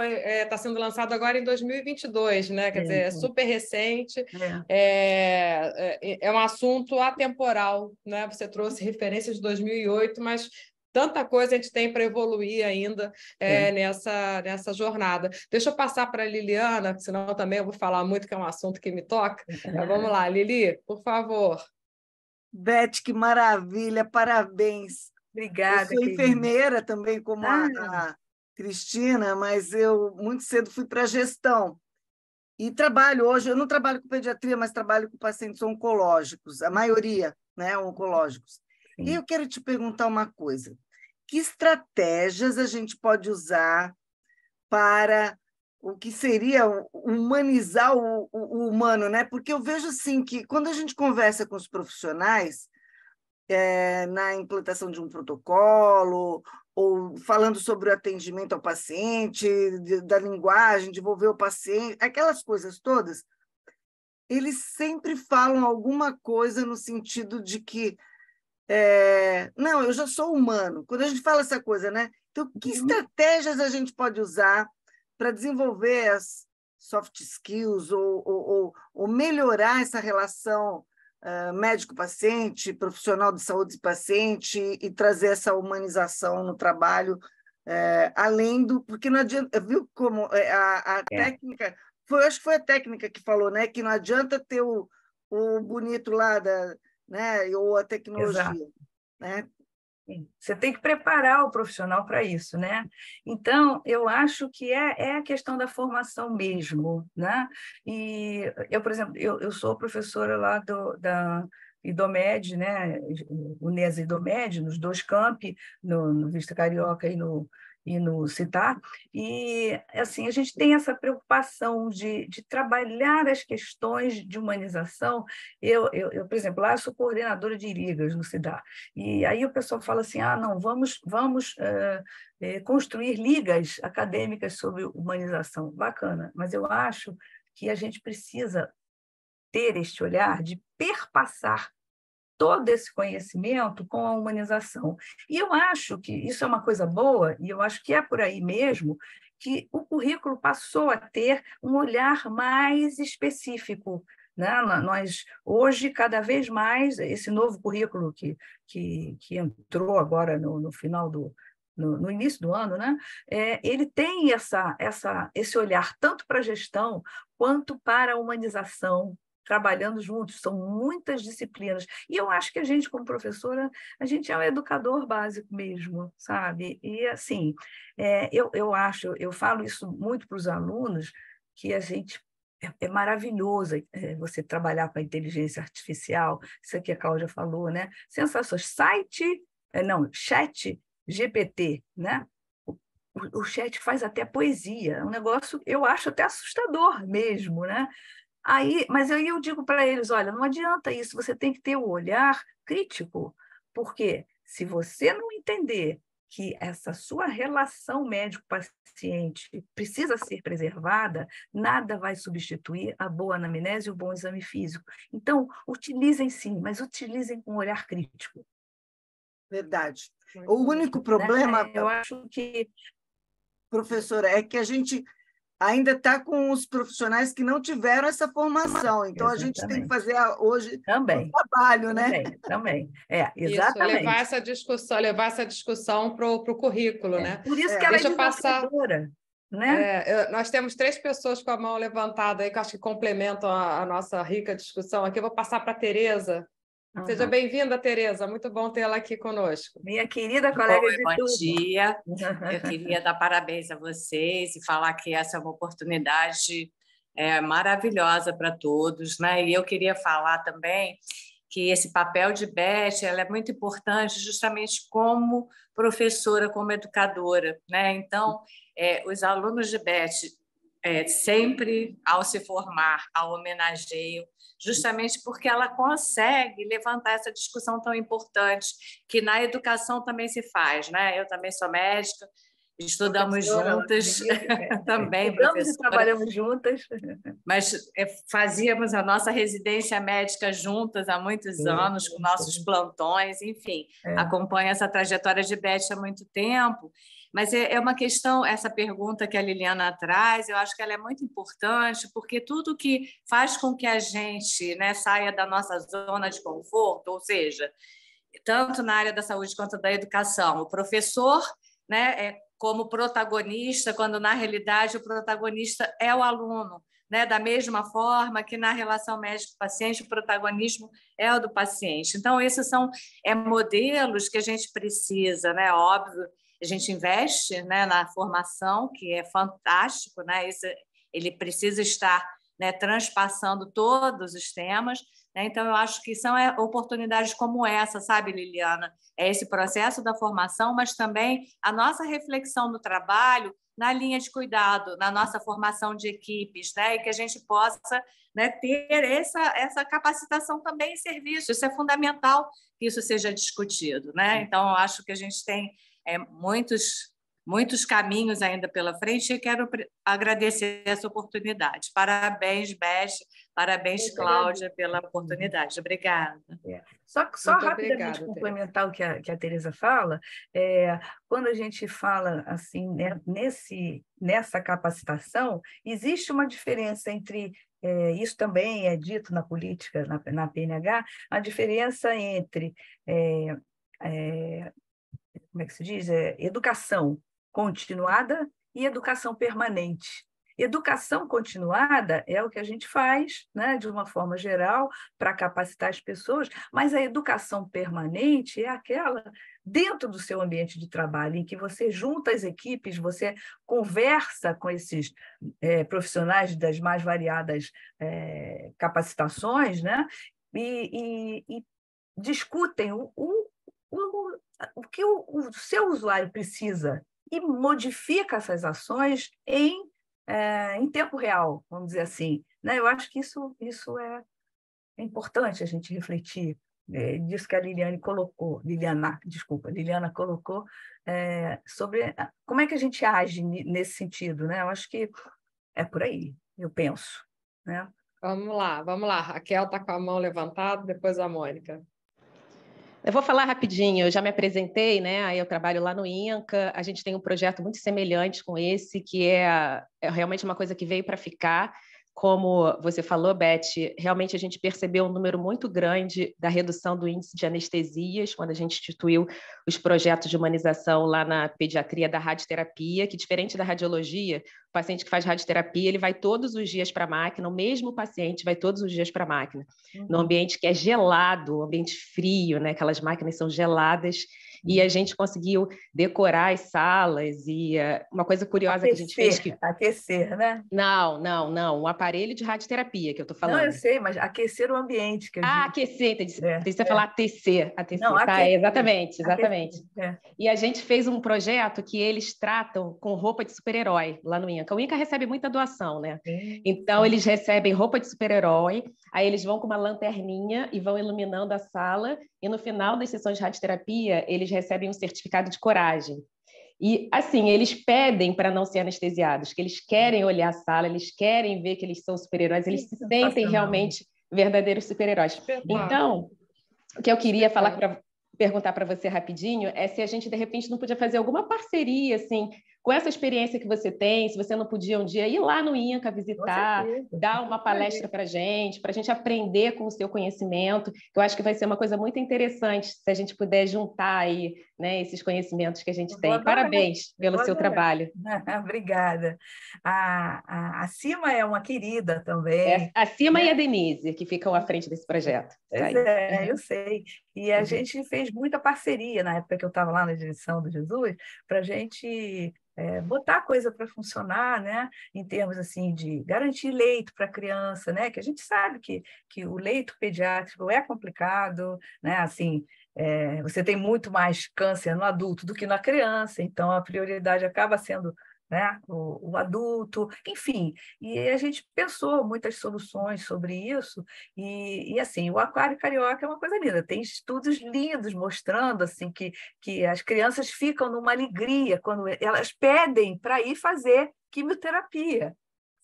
está sendo lançado agora em 2022, né? Quer dizer, é super recente, é um assunto atemporal, né? Você trouxe referências de 2008, mas tanta coisa a gente tem para evoluir ainda nessa jornada. Deixa eu passar para a Liliana, senão também eu vou falar muito, que é um assunto que me toca. Vamos lá, Lili, por favor. Beth, que maravilha, parabéns. Obrigada, eu sou enfermeira também, como a Cristina, mas eu muito cedo fui para a gestão. E trabalho hoje, eu não trabalho com pediatria, mas trabalho com pacientes oncológicos, a maioria, né, oncológicos. Sim. E eu quero te perguntar uma coisa. Que estratégias a gente pode usar para o que seria humanizar o humano, né? Porque eu vejo assim que quando a gente conversa com os profissionais na implantação de um protocolo ou falando sobre o atendimento ao paciente, da linguagem, de envolver o paciente, aquelas coisas todas, eles sempre falam alguma coisa no sentido de que não, eu já sou humano. Quando a gente fala essa coisa, né? Então, que estratégias a gente pode usar para desenvolver as soft skills ou melhorar essa relação médico-paciente, profissional de saúde paciente e trazer essa humanização no trabalho, além do... Porque não adianta... Viu como a técnica... acho que foi a técnica que falou, né? Que não adianta ter o bonito lá né? Ou a tecnologia. Né? Você tem que preparar o profissional para isso, né? Então, eu acho que é a questão da formação mesmo, né? E eu, por exemplo, eu sou professora lá da IDOMED, né? Unesa IDOMED, nos dois campi, no Vista Carioca e no CITAR, e assim, a gente tem essa preocupação de trabalhar as questões de humanização. Eu, por exemplo, lá eu sou coordenadora de ligas no CIDAR, e aí o pessoal fala assim, não, vamos construir ligas acadêmicas sobre humanização. Bacana, mas eu acho que a gente precisa ter este olhar de perpassar todo esse conhecimento com a humanização. E eu acho que isso é uma coisa boa, e eu acho que é por aí mesmo, que o currículo passou a ter um olhar mais específico. Né? Nós, hoje, cada vez mais, esse novo currículo que entrou agora no final no início do ano, né? Ele tem esse olhar tanto para a gestão quanto para a humanização, trabalhando juntos, são muitas disciplinas. E eu acho que a gente, como professora, a gente é um educador básico mesmo, sabe? E, assim, eu falo isso muito para os alunos, que a gente... É maravilhoso você trabalhar com a inteligência artificial, isso que a Cláudia falou, né? Sensações. Chat GPT, né? O chat faz até poesia, é um negócio, eu acho até assustador mesmo, né? Mas aí eu digo para eles, olha, não adianta isso, você tem que ter o olhar crítico, porque se você não entender que essa sua relação médico-paciente precisa ser preservada, nada vai substituir a boa anamnese e o bom exame físico. Então, utilizem sim, mas utilizem com um olhar crítico. Verdade. O único problema, eu acho que... Professora, é que a gente ainda está com os profissionais que não tiveram essa formação. Então, exatamente. A gente tem que fazer hoje também, o trabalho, né? Também. Exatamente. Isso, levar essa discussão para o currículo, né? Por isso que ela é desafiadora. Né? Nós temos 3 pessoas com a mão levantada aí, que acho que complementam a nossa rica discussão aqui. Eu vou passar para a Tereza. Seja bem-vinda, Tereza. Muito bom tê-la aqui conosco. Minha querida colega de turma. Bom dia. Eu queria dar parabéns a vocês e falar que essa é uma oportunidade maravilhosa para todos, né? E eu queria falar também que esse papel de Beth ela é muito importante justamente como professora, como educadora, né? Então, os alunos de Beth sempre, ao se formar, a homenageiam, justamente porque ela consegue levantar essa discussão tão importante que na educação também se faz, né? Eu também sou médica, estudamos juntas, também estudamos e professora, trabalhamos juntas. mas fazíamos a nossa residência médica juntas há muitos anos, com nossos plantões, enfim, acompanho essa trajetória de Beth há muito tempo. Mas é uma questão, essa pergunta que a Liliana traz, eu acho que ela é muito importante, porque tudo que faz com que a gente, né, saia da nossa zona de conforto, ou seja, tanto na área da saúde quanto da educação, o professor, né, como protagonista, quando na realidade o protagonista é o aluno, né? Da mesma forma que na relação médico-paciente o protagonismo é o do paciente. Então, esses são modelos que a gente precisa, né? Óbvio, a gente investe, né, na formação, que é fantástico, né? Ele precisa estar, né, transpassando todos os temas, né? Então, eu acho que são oportunidades como essa, sabe, Liliana? É esse processo da formação, mas também a nossa reflexão no trabalho, na linha de cuidado, na nossa formação de equipes, né? E que a gente possa, né, ter essa capacitação também em serviço. Isso é fundamental que isso seja discutido, né? Então, eu acho que a gente tem muitos caminhos ainda pela frente e quero agradecer essa oportunidade. Parabéns, Beth, parabéns, Cláudia, pela oportunidade. Obrigada. Só rapidamente complementar o que a Tereza fala, quando a gente fala assim, né, nessa capacitação, existe uma diferença entre, isso também é dito na política, na PNH, a diferença entre como é que se diz? Educação continuada e educação permanente. Educação continuada é o que a gente faz, né, de uma forma geral, para capacitar as pessoas, mas a educação permanente é aquela dentro do seu ambiente de trabalho, em que você junta as equipes, você conversa com esses profissionais das mais variadas capacitações, né, e discutem o que o seu usuário precisa e modifica essas ações em tempo real, vamos dizer assim. Né? Eu acho que isso é importante a gente refletir disso que a Liliana colocou, sobre como é que a gente age nesse sentido. Né? Eu acho que é por aí, eu penso. Né? Vamos lá. Raquel está com a mão levantada, depois a Mônica. Eu vou falar rapidinho, eu já me apresentei, né? Aí eu trabalho lá no INCA, a gente tem um projeto muito semelhante com esse, que é realmente uma coisa que veio para ficar. Como você falou, Beth, realmente a gente percebeu um número muito grande da redução do índice de anestesias, quando a gente instituiu os projetos de humanização lá na pediatria da radioterapia, que diferente da radiologia, o paciente que faz radioterapia, ele vai todos os dias para a máquina, o mesmo paciente vai todos os dias para a máquina, no ambiente que é gelado, ambiente frio, né? Aquelas máquinas são geladas, e a gente conseguiu decorar as salas, e uma coisa curiosa que a gente fez... Aquecer, né? Não, o aparelho de radioterapia que eu estou falando. Não, eu sei, mas aquecer o ambiente. Que eu digo. Aquecer, precisa falar aquecer. Não, tá, aquecer. Exatamente. Aquecer, E a gente fez um projeto que eles tratam com roupa de super-herói lá no INCA. O INCA recebe muita doação, né? Então, eles recebem roupa de super-herói, aí eles vão com uma lanterninha e vão iluminando a sala, e no final das sessões de radioterapia, eles recebem um certificado de coragem. E, assim, eles pedem para não ser anestesiados, que eles querem olhar a sala, eles querem ver que eles são super-heróis, eles se sentem realmente verdadeiros super-heróis. Então, o que eu queria perguntar para você rapidinho é se a gente, de repente, não podia fazer alguma parceria, assim, com essa experiência que você tem, se você não podia um dia ir lá no INCA visitar, dar uma palestra para a gente aprender com o seu conhecimento, que eu acho que vai ser uma coisa muito interessante se a gente puder juntar aí, né, esses conhecimentos que a gente tem. Parabéns pelo seu trabalho. Obrigada. A Cima é uma querida também. A Cima e a Denise, que ficam à frente desse projeto. Eu sei. E a gente fez muita parceria na época que eu estava lá na direção do Jesus, para a gente botar a coisa para funcionar, né? Em termos assim de garantir leito para a criança, né? Que a gente sabe que o leito pediátrico é complicado, né? Assim, você tem muito mais câncer no adulto do que na criança, então a prioridade acaba sendo, né, o adulto, enfim. E a gente pensou muitas soluções sobre isso, e assim, o Aquário Carioca é uma coisa linda, tem estudos lindos mostrando assim, que as crianças ficam numa alegria quando elas pedem para ir fazer quimioterapia.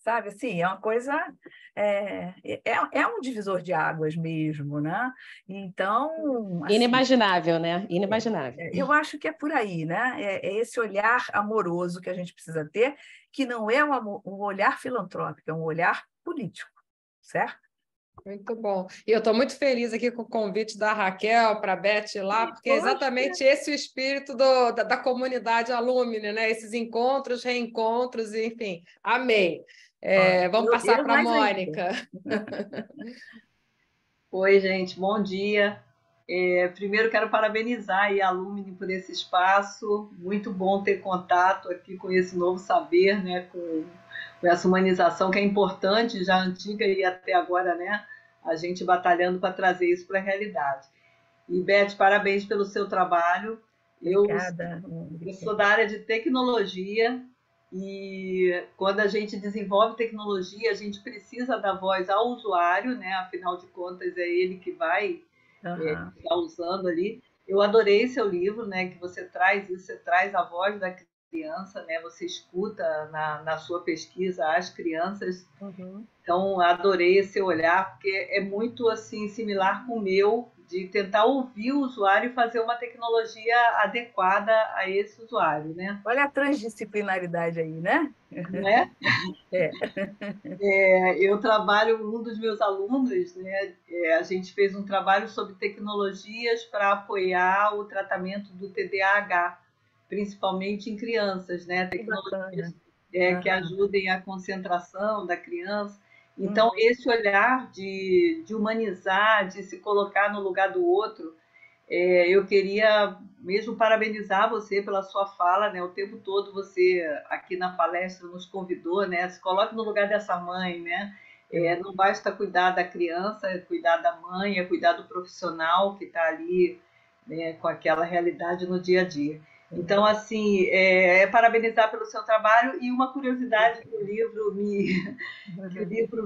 Sabe, assim, é uma coisa, é um divisor de águas mesmo, né? Então, assim, Inimaginável, né? Inimaginável. eu acho que é por aí, né? É esse olhar amoroso que a gente precisa ter, que não é um olhar filantrópico, é um olhar político, certo? Muito bom. E eu estou muito feliz aqui com o convite da Raquel para a Beth ir lá, porque é Poxa. exatamente esse o espírito da comunidade Alumni, né? Esses encontros, reencontros, enfim, amei. Vamos passar para a Mônica. Oi, gente, bom dia. Primeiro quero parabenizar a Alumni por esse espaço, muito bom ter contato aqui com esse novo saber, né, com essa humanização que é importante, já antiga e até agora, né, a gente batalhando para trazer isso para a realidade. E, Beth, parabéns pelo seu trabalho. Obrigada. Eu sou da área de tecnologia e quando a gente desenvolve tecnologia, a gente precisa dar voz ao usuário, né? Afinal de contas, é ele que vai estar usando ali. Eu adorei seu livro, né? Que você traz isso, você traz a voz da criança, né? Você escuta na sua pesquisa as crianças. Então, adorei esse olhar, porque é muito assim similar com o meu, de tentar ouvir o usuário e fazer uma tecnologia adequada a esse usuário, né? Olha a transdisciplinaridade aí, né? Não é? Eu trabalho, um dos meus alunos, né, a gente fez um trabalho sobre tecnologias para apoiar o tratamento do TDAH, principalmente em crianças, né? Tecnologias que ajudem a concentração da criança. Então, esse olhar de humanizar, de se colocar no lugar do outro, eu queria mesmo parabenizar você pela sua fala, né? O tempo todo você aqui na palestra nos convidou, né? Se coloque no lugar dessa mãe, né? Não basta cuidar da criança, é cuidar da mãe, é cuidar do profissional que está ali, né, com aquela realidade no dia a dia. Então, assim, parabenizar pelo seu trabalho e uma curiosidade que o livro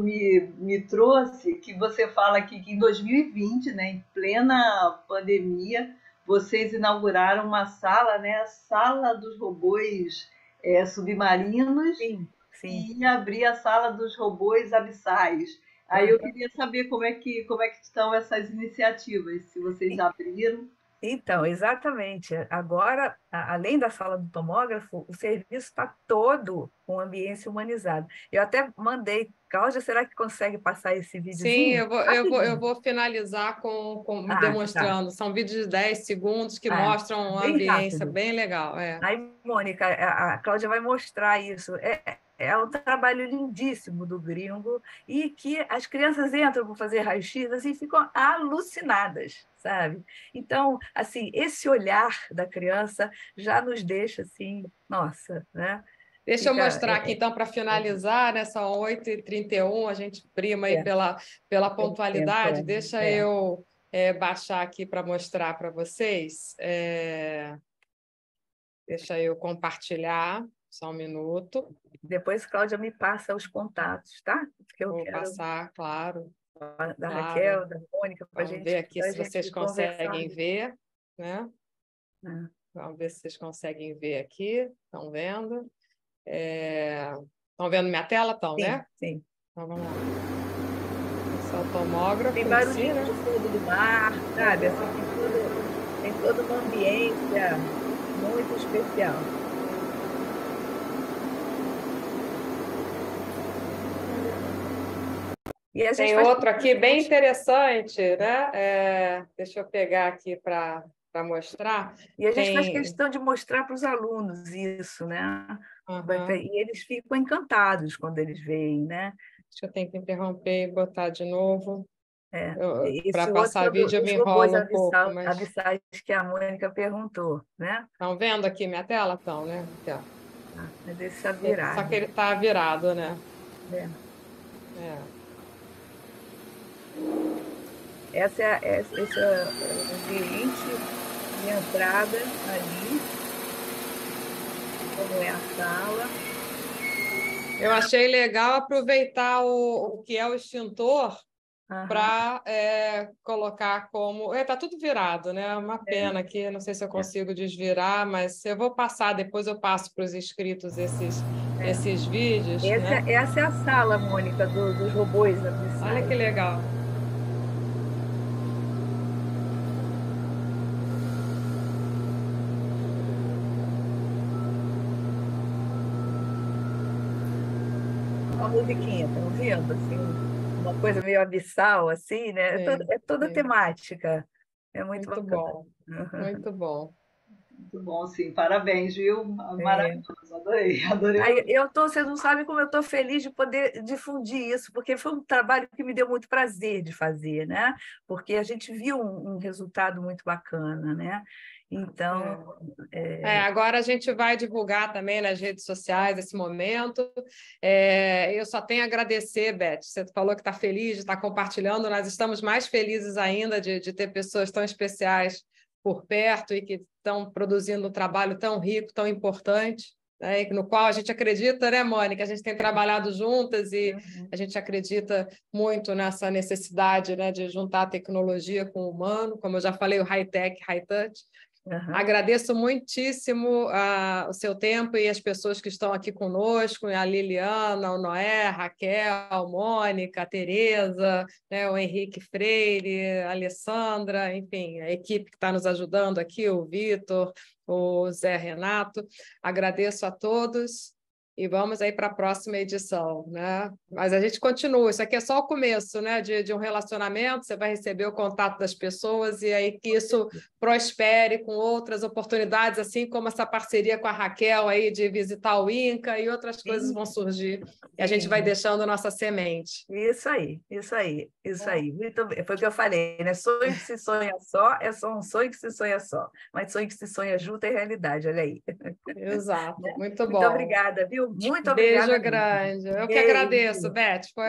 me trouxe, que você fala aqui que em 2020, né, em plena pandemia, vocês inauguraram uma sala, né, a Sala dos Robôs Submarinos, Sim. E abrir a Sala dos Robôs Abissais. Aí eu queria saber como é que estão essas iniciativas, se vocês já abriram. Então, exatamente. Agora, além da sala do tomógrafo, o serviço está todo com ambiente humanizado. Eu até mandei, Cláudia, será que consegue passar esse videozinho? Sim, eu vou finalizar me demonstrando. Tá. São vídeos de 10 segundos que mostram uma ambiência bem legal. Aí, Mônica, a Cláudia vai mostrar isso. É um trabalho lindíssimo do Gringo e que as crianças entram para fazer raio-x assim, e ficam alucinadas, sabe? Então, assim, esse olhar da criança já nos deixa assim, nossa, né? Deixa eu mostrar aqui, então, para finalizar, né? São 8h31, a gente prima aí pela pontualidade. Deixa eu baixar aqui para mostrar para vocês. Deixa eu compartilhar, só um minuto. Depois, Cláudia, me passa os contatos, tá? Porque eu quero passar, claro. Da Raquel, da Mônica, para a gente. Vamos ver aqui se vocês conseguem ver, né? Vamos ver se vocês conseguem ver aqui. Estão vendo? Estão vendo minha tela? Estão, né? Sim. Então, vamos lá. Esse é o tomógrafo. Tem barulhinho de fundo do mar, sabe? Assim, tem toda uma ambiência muito especial. E tem outro aqui bem interessante, né? Deixa eu pegar aqui para mostrar. E a gente faz questão de mostrar para os alunos isso, né? E eles ficam encantados quando eles veem, né? Deixa eu ter que interromper e botar de novo. Para passar vídeo eu me enrolo um pouco. Abissais que a Mônica perguntou, né? Estão vendo aqui minha tela? Estão, né? Aqui, ó. Mas esse está virado. Só que ele está virado, né? É. É. Esse é o ambiente de entrada ali, como é a sala. Eu achei legal aproveitar o que é o extintor para colocar como... Está tudo virado, né? Uma pena aqui, não sei se eu consigo desvirar, mas eu vou passar, depois eu passo para os inscritos esses vídeos. Né? Essa é a sala, Mônica, dos robôs da Blisside. Olha que legal. Uma musiquinha, estão ouvindo? Assim, uma coisa meio abissal, assim, né? É toda temática. É muito bacana. Bom. Muito bom. Muito bom, sim. Parabéns, viu? Maravilhoso. Adorei. Vocês não sabem como eu estou feliz de poder difundir isso, porque foi um trabalho que me deu muito prazer de fazer, né? Porque a gente viu um resultado muito bacana, né? Então... agora a gente vai divulgar também nas redes sociais esse momento. Eu só tenho a agradecer, Beth. Você falou que está feliz de estar compartilhando. Nós estamos mais felizes ainda de ter pessoas tão especiais por perto e que estão produzindo um trabalho tão rico, tão importante, né? No qual a gente acredita, né, Mônica? A gente tem trabalhado juntas e a gente acredita muito nessa necessidade, né, de juntar a tecnologia com o humano, como eu já falei, o high-tech, high-touch. Agradeço muitíssimo o seu tempo e as pessoas que estão aqui conosco, a Liliana, o Noé, a Raquel, a Mônica, a Tereza, né, o Henrique Freire, a Alessandra, enfim, a equipe que está nos ajudando aqui, o Vitor, o Zé Renato. Agradeço a todos. E vamos aí para a próxima edição, né? Mas a gente continua, isso aqui é só o começo, né? De um relacionamento, você vai receber o contato das pessoas e aí que isso prospere com outras oportunidades, assim como essa parceria com a Raquel aí de visitar o INCA e outras coisas vão surgir. E a gente vai deixando nossa semente. Isso aí. Muito bem. Foi o que eu falei, né? Sonho que se sonha só é só um sonho que se sonha só, mas sonho que se sonha junto é realidade, olha aí. Exato, muito bom. Muito obrigada, viu? Muito obrigada. Beijo grande. Eu que agradeço, Beth.